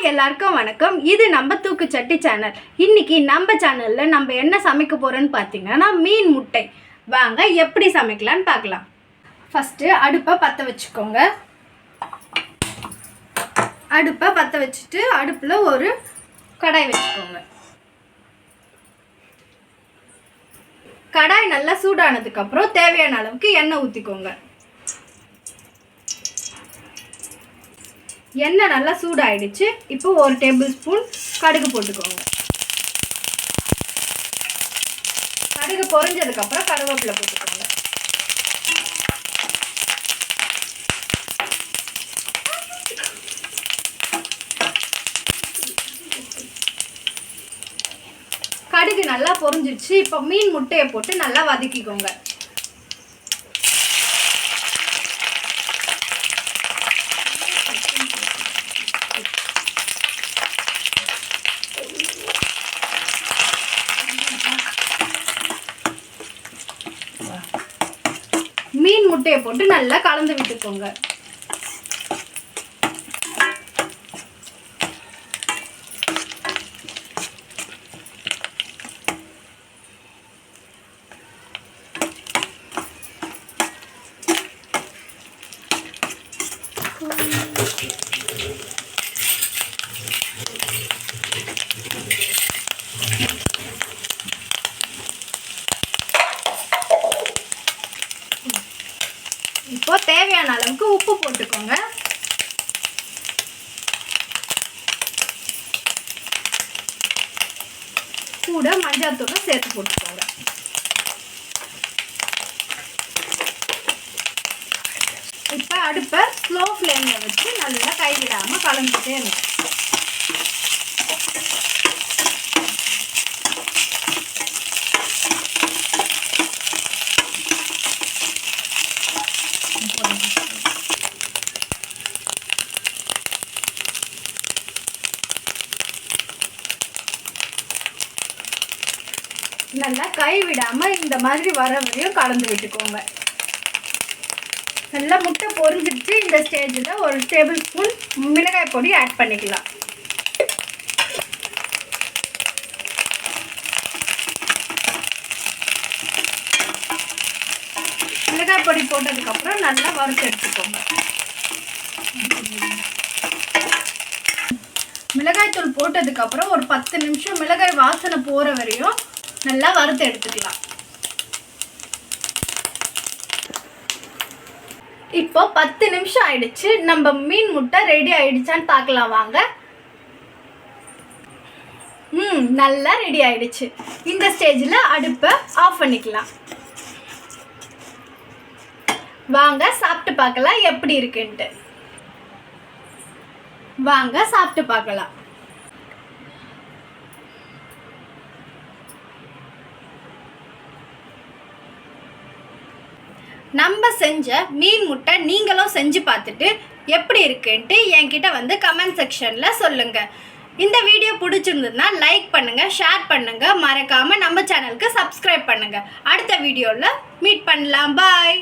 எல்லாருக்கும் வணக்கம். இது நம்ம தூக்கு சட்டி சேனல். இன்னைக்கு நம்ம சேனல்ல நம்ம என்ன சமைக்க போறோம்னு பார்த்தீங்கன்னா மீன் முட்டை. வாங்க எப்படி சமைக்கலாம்னு பார்க்கலாம். ஃபர்ஸ்ட் அடுப்பை பற்ற வச்சுக்கோங்க. அடுப்பை பற்ற வச்சுட்டு அடுப்பில் ஒரு கடாய் வச்சுக்கோங்க. கடாய் நல்லா சூடானதுக்கப்புறம் தேவையான அளவுக்கு எண்ணெய் ஊற்றிக்கோங்க. எண்ணெய் நல்லா சூடாயிடுச்சு. இப்போ ஒரு டேபிள் ஸ்பூன் கடுகு போட்டுக்கோங்க. கடுகு பொரிஞ்சதுக்கப்புறம் கருவேப்பிலை போட்டுக்கோங்க. கடுகு நல்லா பொரிஞ்சிடுச்சு. இப்போ மீன் முட்டையை போட்டு நல்லா வதக்கிக்கோங்க. மீன் முட்டையை போட்டு நல்லா கலந்து விட்டுக்கோங்க. இப்போ தேவையான அளவுக்கு உப்பு போட்டுக்கோங்க. கூட மஞ்சள் தூள் சேர்த்து போட்டுக்கோங்க. இப்போ அடுப்பை ஸ்லோ ஃப்ளேமில் வச்சு நல்லா கைவிடாமல் கலந்துட்டே இருங்க. நல்லா கை விடாமல் இந்த மாதிரி வர வரையும் கலந்து விட்டுக்கோங்க. நல்லா முட்டை பொரிஞ்சிடுச்சு. இந்த ஸ்டேஜில் ஒரு டேபிள் ஸ்பூன் மிளகாய் பொடி ஆட் பண்ணிக்கலாம். மிளகாய் பொடி போட்டதுக்கப்புறம் நல்லா வறுத்து எடுத்துக்கோங்க. மிளகாய் தூள் போட்டதுக்கப்புறம் ஒரு 10 நிமிஷம் மிளகாய் வாசனை போகிற வரையும் நல்லா வறுத்து எடுத்துக்கலாம். இப்போ 10 நிமிஷம் ஆயிடுச்சு. நம்ம மீன் முட்டை ரெடி ஆயிடுச்சான்னு பார்க்கலாம் வாங்க. நல்லா ரெடி ஆயிடுச்சு. இந்த ஸ்டேஜில் அடுப்பை ஆஃப் பண்ணிக்கலாம். வாங்க சாப்பிட்டு பார்க்கலாம் எப்படி இருக்குன்ட்டு. வாங்க சாப்பிட்டு பார்க்கலாம். நம்ம செஞ்ச மீன் முட்டை நீங்களும் செஞ்சு பார்த்துட்டு எப்படி இருக்குன்ட்டு என்கிட்ட வந்து கமெண்ட் செக்ஷனில் சொல்லுங்கள். இந்த வீடியோ பிடிச்சிருந்ததுன்னா லைக் பண்ணுங்கள், ஷேர் பண்ணுங்கள், மறக்காமல் நம்ம சேனலுக்கு சப்ஸ்கிரைப் பண்ணுங்கள். அடுத்த வீடியோவில் மீட் பண்ணலாம். பாய்.